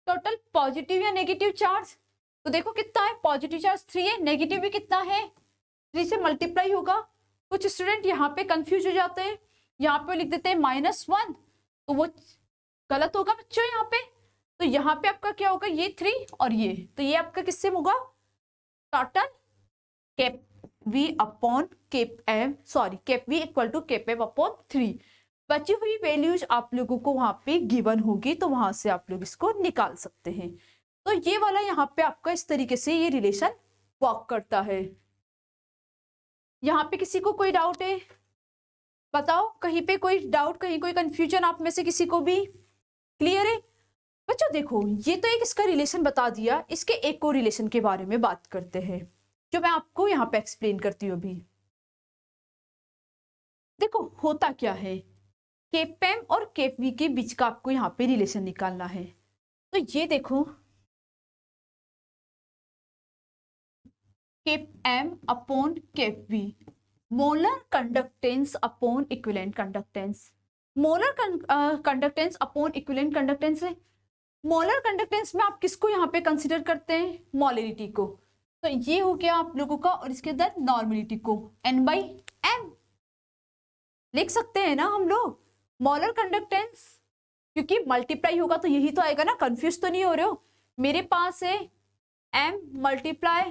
टोटल पॉजिटिव या नेगेटिव चार्ज, तो देखो कितना है, पॉजिटिव चार्ज 3 है, नेगेटिव भी कितना है, 3 से मल्टीप्लाई होगा। कुछ स्टूडेंट यहाँ पे कंफ्यूज हो जाते हैं, यहाँ पे लिख देते हैं -1, तो वो गलत होगा बच्चों यहाँ पे, तो यहाँ पे आपका क्या होगा, ये 3 और ये, तो ये आपका किससे होगा, total cap V upon cap M, sorry cap V equal to cap M upon 3। बची हुई वैल्यूज आप लोगों को वहां पे गिवन होगी, तो वहां से आप लोग इसको निकाल सकते हैं। तो ये वाला यहाँ पे आपका इस तरीके से ये रिलेशन वर्क करता है। यहाँ पे किसी को कोई डाउट है? बताओ, कहीं पे कोई डाउट, कहीं कोई कंफ्यूजन आप में से किसी को भी? क्लियर है बच्चों? देखो ये तो एक इसका रिलेशन बता दिया, इसके एक और रिलेशन के बारे में बात करते हैं जो मैं आपको यहाँ पे एक्सप्लेन करती हूँ अभी। देखो होता क्या है, केप एम और केप वी के बीच का आपको यहाँ पे रिलेशन निकालना है, तो ये देखो cap M upon cap V, molar conductance upon equivalent conductance, molar conductance upon equivalent conductance है। मोलर कंडक्टेंस में आप किसको यहाँ पे कंसिडर करते हैं? मोलरिटी को। तो ये हो गया आप लोगों का, और इसके अंदर नॉर्मलिटी को N/M लिख सकते हैं ना हम लोग। मोलर कंडक्टेंस क्योंकि मल्टीप्लाई होगा तो यही तो आएगा ना, कंफ्यूज तो नहीं हो रहे हो? मेरे पास है M मल्टीप्लाई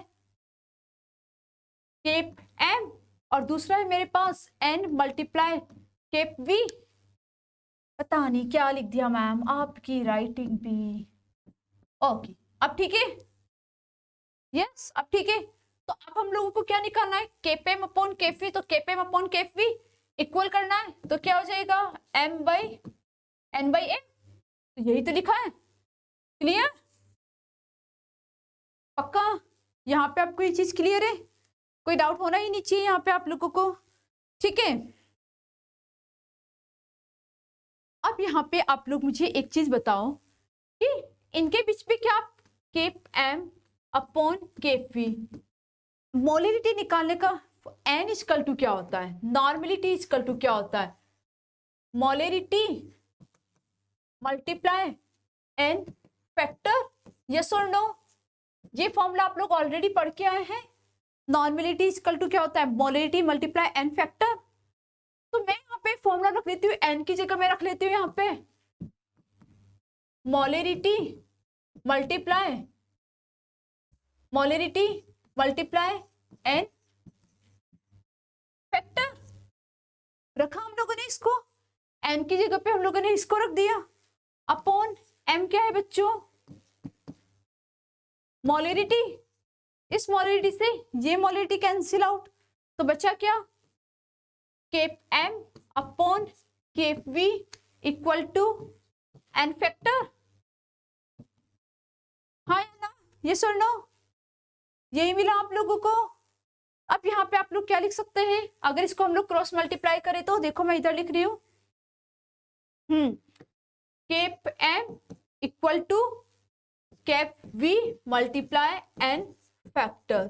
केप M और दूसरा है मेरे पास N मल्टीप्लाई केप V। पता नहीं क्या लिख दिया मैम, आपकी राइटिंग भी। ओके, अब ठीक है? यस, अब ठीक है। तो अब हम लोगों को क्या निकालना है? Cap M upon cap V। तो cap M upon cap V equal करना है, तो क्या हो जाएगा? M/N/M। तो यही तो लिखा है। क्लियर? पक्का? यहाँ पे आपको ये चीज क्लियर है? कोई डाउट होना ही नहीं चाहिए यहाँ पे आप लोगों को। ठीक है, अब यहाँ पे आप लोग मुझे एक चीज बताओ कि इनके बीच में क्या cap M upon cap V, molarity निकालने का N इक्वल टू क्या होता है? नॉर्मलिटी इक्वल टू क्या होता है? Molarity multiply N factor. Yes और नो? ये फॉर्मूला आप लोग ऑलरेडी पढ़ के आए हैं। नॉर्मलिटी इक्वल टू क्या होता है? Molarity multiply N factor. तो मैं यहाँ पे फॉर्मूला रख लेती हूँ, N की जगह मैं रख लेती हूँ यहाँ पे मोलरिटी मल्टीप्लाई N फैक्टर। रखा हम लोगों ने इसको, N की जगह पे हम लोगों ने इसको रख दिया, अपॉन M क्या है बच्चों? मोलरिटी। इस मोलरिटी से ये मोलरिटी कैंसिल आउट, तो बचा क्या? Cap M upon cap V equal to N factor. हाँ या ना? यस और नो? यही मिला आप लोगों को। अब यहाँ पे आप लोग क्या लिख सकते हैं? अगर इसको हम लोग क्रॉस मल्टीप्लाई करें तो देखो मैं इधर लिख रही हूँ cap M equal to cap V multiply N factor.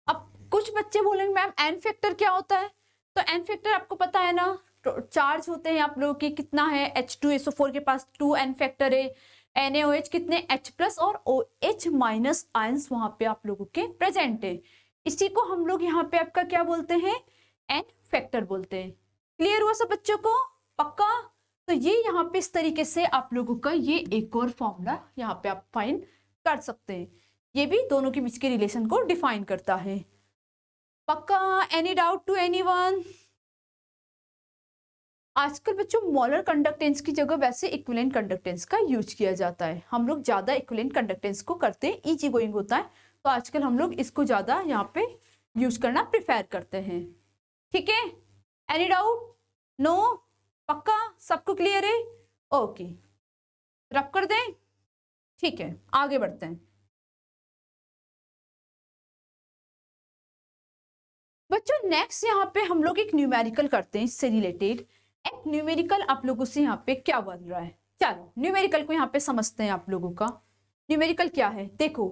अब कुछ बच्चे बोलेंगे मैम N फैक्टर क्या होता है? तो N फैक्टर आपको पता है ना, चार्ज होते हैं आप लोगों के, कितना है? H2SO4 के पास 2N फैक्टर है, NaOH कितने? H प्लस और OH माइनस आयंस वहां पे आप लोगों के प्रेजेंट है। इसी को हम लोग यहाँ पे आपका क्या बोलते हैं? N फैक्टर बोलते हैं। क्लियर हुआ सब बच्चों को? पक्का? तो ये यहाँ पे इस तरीके से आप लोगों का ये एक और फॉर्मूला यहाँ पे आप फाइंड कर सकते हैं। ये भी दोनों के बीच के रिलेशन को डिफाइन करता है। पक्का? Any doubt to anyone? आजकल बच्चों मोलर कंडक्टेंस की जगह वैसे इक्विवेलेंट कंडक्टेंस का यूज किया जाता है। हम लोग ज्यादा इक्विवेलेंट कंडक्टेंस को करते हैं, इजी गोइंग होता है, तो आजकल हम लोग इसको ज्यादा यहाँ पे यूज करना प्रिफेर करते हैं। ठीक है? Any doubt? नो? पक्का? सबको क्लियर है? ओके, रब कर दें? ठीक है, आगे बढ़ते हैं बच्चों। नेक्स्ट यहाँ पे हम लोग एक न्यूमेरिकल करते हैं, इससे रिलेटेड एक न्यूमेरिकल आप लोगों से यहाँ पे क्या बन रहा है। चलो न्यूमेरिकल को यहाँ पे समझते हैं आप लोगों का। न्यूमेरिकल क्या है? देखो,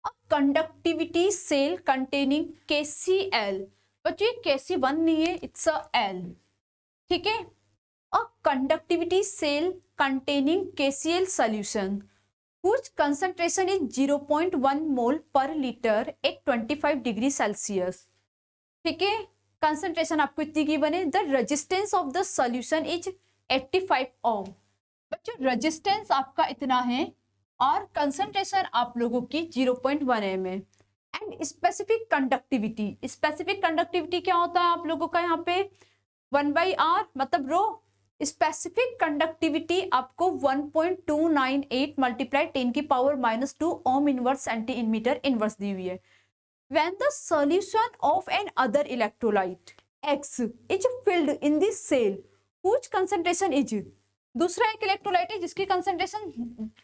अ कंडक्टिविटी सेल कंटेनिंग KCl। बच्चों ये KC1 नहीं है, इट्स अ L। ठीक है? A conductivity cell containing KCl solution whose concentration is 0.1 mole per liter at 25 degree Celsius. ठीक है? कंसंट्रेशन आपको इतनी की बने, the resistance of the solution is 85 ohm. बच्चों रेजिस्टेंस आपका इतना है और कंसंट्रेशन आप लोगों की 0.1 एम है। एंड स्पेसिफिक कंडक्टिविटी क्या होता है आप लोगों का यहाँ पे? 1/r मतलब रो। स्पेसिफिक कंडक्टिविटी आपको 1.298 मल्टीप्लाई 10 की power -2 ohm inverse centimetre inverse दी हुई है। When the solution of an other electrolyte X is filled in the cell whose concentration is, दूसरा एक इलेक्ट्रोलाइट है जिसकी concentration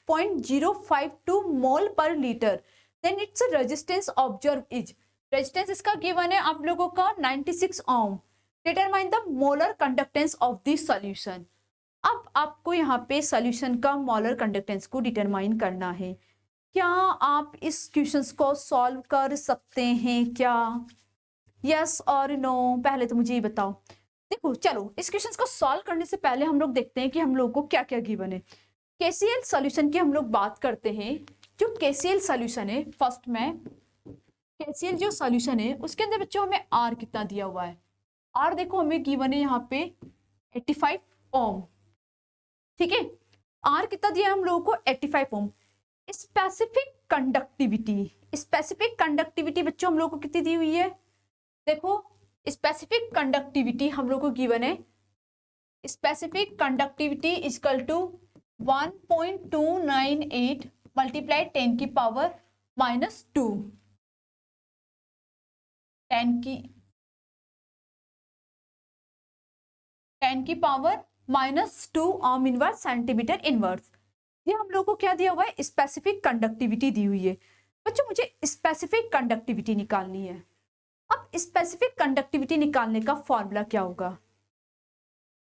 0.052 mole per litre, then its resistance observe is, resistance इसका given है आप लोगों का 96 ohm. Determine the molar conductance of the solution. अब आपको यहाँ पे सॉल्यूशन का मोलर कंडक्टेंस को डिटरमाइन करना है। क्या आप इस क्वेश्चंस को सॉल्व कर सकते हैं क्या? यस और नो? पहले तो मुझे ये बताओ, देखो चलो इस क्वेश्चन को सॉल्व करने से पहले हम लोग देखते हैं कि हम लोग को क्या क्या गिवन है। केसीएल सॉल्यूशन की हम लोग बात करते हैं। जो केसीएल सॉल्यूशन है, फर्स्ट में केसीएल जो सॉल्यूशन है उसके अंदर बच्चों हमें आर कितना दिया हुआ है। आर देखो हमें गिवन है यहाँ पे 85 ओम। ठीक है, आर कितना दिया है हम लोगों को 85 ओम। स्पेसिफिक कंडक्टिविटी बच्चों हम लोग को कितनी दी हुई है। देखो स्पेसिफिक कंडक्टिविटी हम लोग को गिवन है, specific conductivity equal to 1.298 multiply 10 की पावर -2, 10 की power -2 ohm inverse centimetre inverse. ये हम लोग को क्या दिया हुआ है, स्पेसिफिक कंडक्टिविटी दी हुई है। बच्चों मुझे स्पेसिफिक कंडक्टिविटी निकालनी है। अब स्पेसिफिक कंडक्टिविटी निकालने का फॉर्मूला क्या होगा।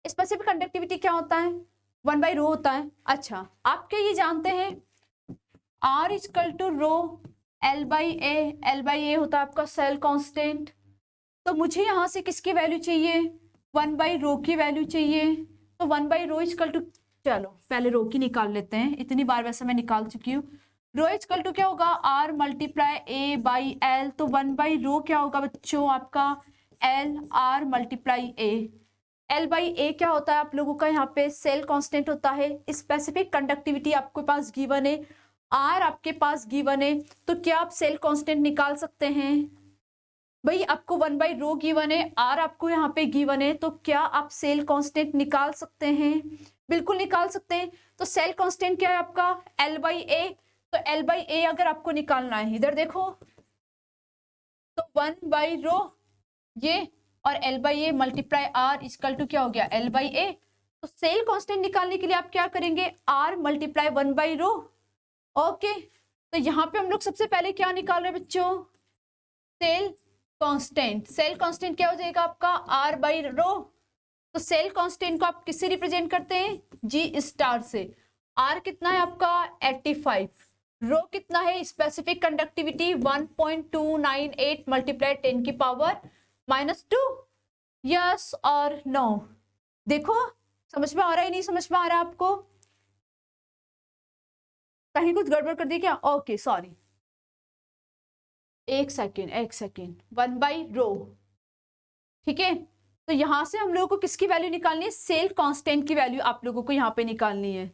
स्पेसिफिक कंडक्टिविटी क्या होता है, 1/ρ होता है। अच्छा आप क्या ये जानते हैं, R equal to row L/A, L/A होता है आपका सेल कांस्टेंट। तो मुझे यहाँ से किसकी वैल्यू चाहिए, 1/ρ की वैल्यू चाहिए। तो 1/ρ इक्वल टू, चलो पहले रो की निकाल लेते हैं, इतनी बार वैसे मैं निकाल चुकी हूँ। रो इक्वल टू क्या होगा, R मल्टीप्लाई A/L। तो 1/ρ क्या होगा बच्चों आपका LR मल्टीप्लाई A। L/A क्या होता है आप लोगों का यहाँ पे सेल कांस्टेंट होता है। स्पेसिफिक कंडक्टिविटी आपके पास गिवन है, R आपके पास गिवन है, तो क्या आप सेल कांस्टेंट निकाल सकते हैं। भाई आपको 1/ρ गिवन है, R आपको यहाँ पे गिवन है, तो क्या आप सेल कांस्टेंट निकाल सकते हैं, बिल्कुल निकाल सकते हैं। तो सेल कांस्टेंट क्या है आपका L/A। तो L/A अगर आपको निकालना है, इधर देखो, तो 1/ρ ये और L/A multiply R equal to क्या हो गया, L/A। तो सेल कांस्टेंट निकालने के लिए आप क्या करेंगे, R मल्टीप्लाई 1/ρ। ओके, तो यहाँ पे हम लोग सबसे पहले क्या निकाल रहे हैं बच्चों, सेल कांस्टेंट। सेल कांस्टेंट क्या हो जाएगा आपका R/ρ। तो सेल कांस्टेंट को आप किससे रिप्रेजेंट करते हैं, G स्टार से। R कितना है आपका 85, रो कितना है, स्पेसिफिक कंडक्टिविटी 1.298 मल्टीप्लाई 10 की पावर -2। यस और नो, देखो समझ में आ रहा है, नहीं समझ में आ रहा है आपको, कहीं कुछ गड़बड़ कर दी क्या। ओके सॉरी, एक सेकेंड 1/ρ। ठीक है, तो यहां से हम लोगों को किसकी वैल्यू निकालनी है, सेल कांस्टेंट की वैल्यू आप लोगों को यहाँ पे निकालनी है।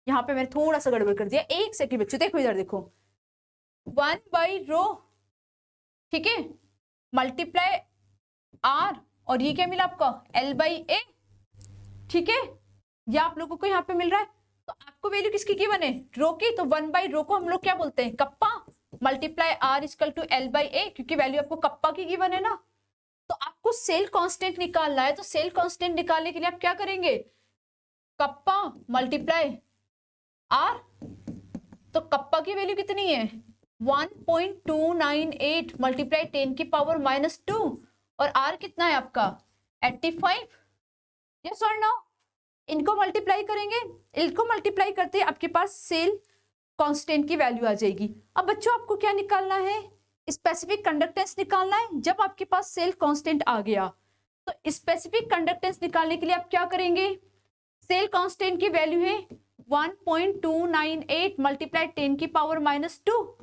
यहाँ पे मैंने थोड़ा सा गड़बड़ कर दिया, एक सेकेंड बच्चों, देखो इधर देखो, 1/ρ, ठीक है, मल्टीप्लाई R, और ये क्या मिला आपका L/A। ठीक है, ये आप लोगों को यहाँ पे मिल रहा है। तो आपको वैल्यू किसकी गिवन है, रो की। तो 1/ρ को हम लोग क्या बोलते हैं, kappa, multiply R equal to L/A, क्योंकि वैल्यू आपको कप्पा की गिवन है ना। तो आपको सेल कांस्टेंट निकालना है, तो सेल कांस्टेंट निकालने के लिए आप क्या करेंगे, कप्पा मल्टीप्लाई R। तो कप्पा की वैल्यू कितनी है, 1.298 मल्टीप्लाई 10 की पावर -2, और R कितना है आपका 85। यस और नो, इनको मल्टीप्लाई करेंगे, इनको मल्टीप्लाई करते आपके पास सेल कांस्टेंट की वैल्यू आ जाएगी। अब बच्चों आपको क्या निकालना है, स्पेसिफिक कंडक्टेंस निकालना है। जब आपके पास सेल कांस्टेंट आ गया, तो स्पेसिफिक कंडक्टेंस निकालने के लिए आप क्या करेंगे, सेल कांस्टेंट की वैल्यू है 1.298 मल्टीप्लाई 10 की पावर -2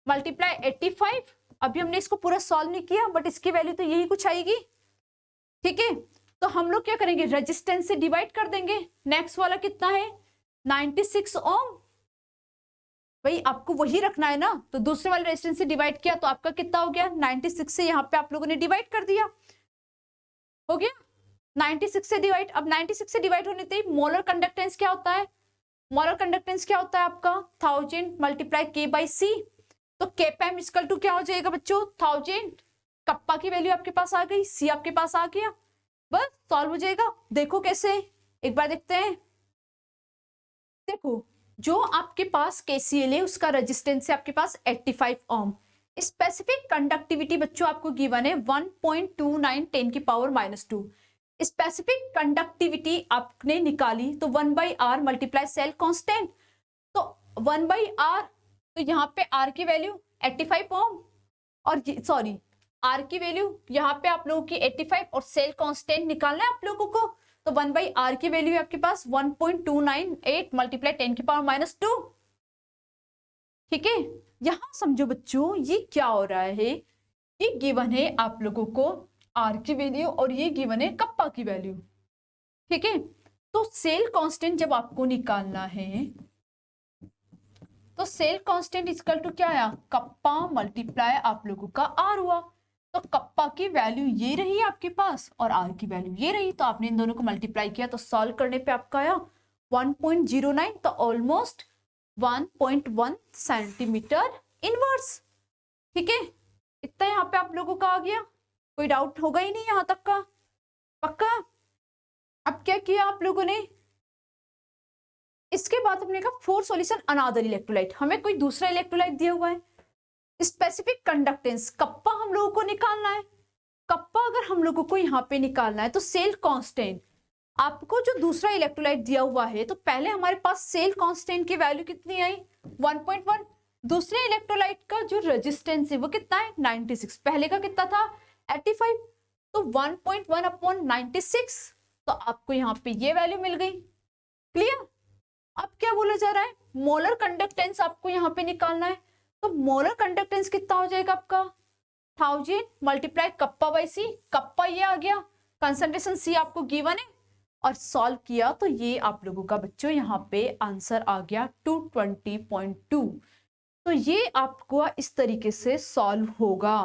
मल्टीप्लाई 85। अभी हमने इसको पूरा सॉल्व नहीं किया, बट इसकी वैल्यू तो यही कुछ आएगी। ठीक है, तो हम लोग क्या करेंगे, रेजिस्टेंस से डिवाइड कर देंगे। नेक्स्ट वाला कितना है 96 ओम। भाई आपको वही रखना है ना, तो दूसरे वाले रेजिस्टेंस से डिवाइड किया तो आपका कितना हो गया 96 से, यहाँ पे आप लोगों ने डिवाइड कर दिया, हो गया 96 से डिवाइड। अब 96 से डिवाइड होने से मोलर कंडक्टेंस क्या होता है, मोलर कंडक्टेंस क्या होता है आपका 1000 मल्टीप्लाई K/C। तो Kpm इक्वल टू क्या हो जाएगा बच्चों 1000। कप्पा की वैल्यू आपके पास आ गई, C आपके पास आ गया, बस सॉल्व हो जाएगा। देखो कैसे, एक बार देखते हैं। देखो जो आपके पास KCl है उसका रेजिस्टेंस है आपके पास 85 ओम। स्पेसिफिक कंडक्टिविटी बच्चों आपको गिवन है 1.29 10 की पावर -2। स्पेसिफिक कंडक्टिविटी आपने निकाली तो 1/R मल्टीप्लाई सेल कांस्टेंट। तो 1/R, तो यहाँ पे R की वैल्यू 85 ओम, और सॉरी आर की वैल्यू यहाँ पे आप लोगों की 85 और सेल कांस्टेंट निकालना है आप लोगों को। तो 1/r की वैल्यू है आपके पास 1.298 मल्टीप्लाई 10⁻²। ठीक है, यहां समझो बच्चों ये क्या हो रहा है, ये गिवन है आप लोगों को आर की वैल्यू और ये गिवन है कप्पा की वैल्यू। ठीक है, तो सेल कांस्टेंट जब आपको निकालना है तो सेल कांस्टेंट इक्वल टू क्या आया, कप्पा मल्टीप्लाई आप लोगों का आर हुआ। तो कप्पा की वैल्यू ये रही आपके पास और आर की वैल्यू ये रही, तो आपने इन दोनों को मल्टीप्लाई किया तो सॉल्व करने पे आपका आया 1.09, तो ऑलमोस्ट 1.1 सेंटीमीटर इनवर्स। ठीक है, इतना यहाँ पे आप लोगों का आ गया, कोई डाउट होगा ही नहीं यहाँ तक का, पक्का। अब क्या किया आप लोगों ने, इसके बाद हमने कहा फोर सॉल्यूशन अनदर इलेक्ट्रोलाइट, हमें कोई दूसरा इलेक्ट्रोलाइट दिया हुआ है, स्पेसिफिक कंडक्टेंस कप्पा हम लोगों को निकालना है। कप्पा अगर हम लोगों को यहाँ पे निकालना है तो सेल कांस्टेंट, आपको जो दूसरा इलेक्ट्रोलाइट दिया हुआ है तो पहले हमारे पास सेल कांस्टेंट की वैल्यू कितनी आई 1.1, दूसरे इलेक्ट्रोलाइट का जो रेजिस्टेंस है वो कितना है 96, पहले का कितना था 85, तो 1.1 अपॉन 96, तो आपको यहाँ पे ये वैल्यू मिल गई। क्लियर। अब क्या बोला जा रहा है, मोलर कंडक्टेंस आपको यहाँ पे निकालना है, तो मोलर कंडक्टेंस कितना हो जाएगा आपका 1000 multiply kappa by C, kappa ये आ गया, कंसंट्रेशन सी आपको गिवन है और सॉल्व किया तो ये आप लोगों का बच्चों यहाँ पे आंसर आ गया 220.2। तो ये आपको इस तरीके से सॉल्व होगा।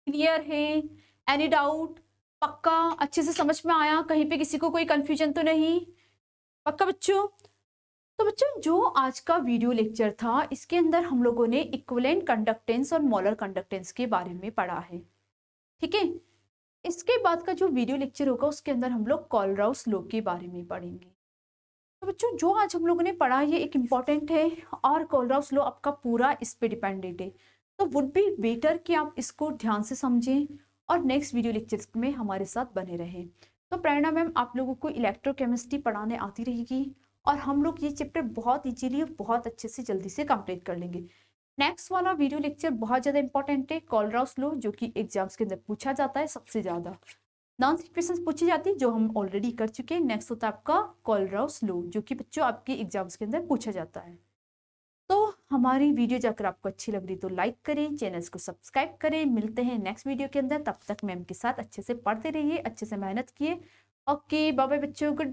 क्लियर है, एनी डाउट, पक्का अच्छे से समझ में आया, कहीं पे किसी को कोई कंफ्यूजन तो नहीं, पक्का बच्चों। तो बच्चों जो आज का वीडियो लेक्चर था इसके अंदर हम लोगों ने इक्विवेलेंट कंडक्टेंस और मोलर कंडक्टेंस के बारे में पढ़ा है। ठीक है, इसके बाद का जो वीडियो लेक्चर होगा उसके अंदर हम लोग कोलराउस लॉ के बारे में पढ़ेंगे। तो बच्चों जो आज हम लोगों ने पढ़ा ये एक इम्पॉर्टेंट है और कोलराउस लॉ आपका पूरा इस पे डिपेंडेंट है, तो वुड बी बेटर कि आप इसको ध्यान से समझें और नेक्स्ट वीडियो लेक्चर्स में हमारे साथ बने रहें। तो प्रेरणा मैम आप लोगों को इलेक्ट्रोकेमिस्ट्री पढ़ाने आती रहेगी और हम लोग ये चैप्टर बहुत इजीली बहुत अच्छे से जल्दी से कंप्लीट कर लेंगे। नेक्स्ट वाला वीडियो लेक्चर बहुत ज़्यादा इंपॉर्टेंट है, कोलराउस लॉ, जो कि एग्जाम्स के अंदर पूछा जाता है सबसे ज़्यादा, नॉन क्वेश्चन पूछी जाती है जो हम ऑलरेडी कर चुके हैं। नेक्स्ट होता है आपका कोलराउस लॉ जो कि बच्चों आपके एग्जाम्स के अंदर पूछा जाता है। तो हमारी वीडियो जाकर आपको अच्छी लग रही तो लाइक करें, चैनल्स को सब्सक्राइब करें। मिलते हैं नेक्स्ट वीडियो के अंदर, तब तक मैम के साथ अच्छे से पढ़ते रहिए, अच्छे से मेहनत किए। ओके बाय बाय बच्चों, गुड।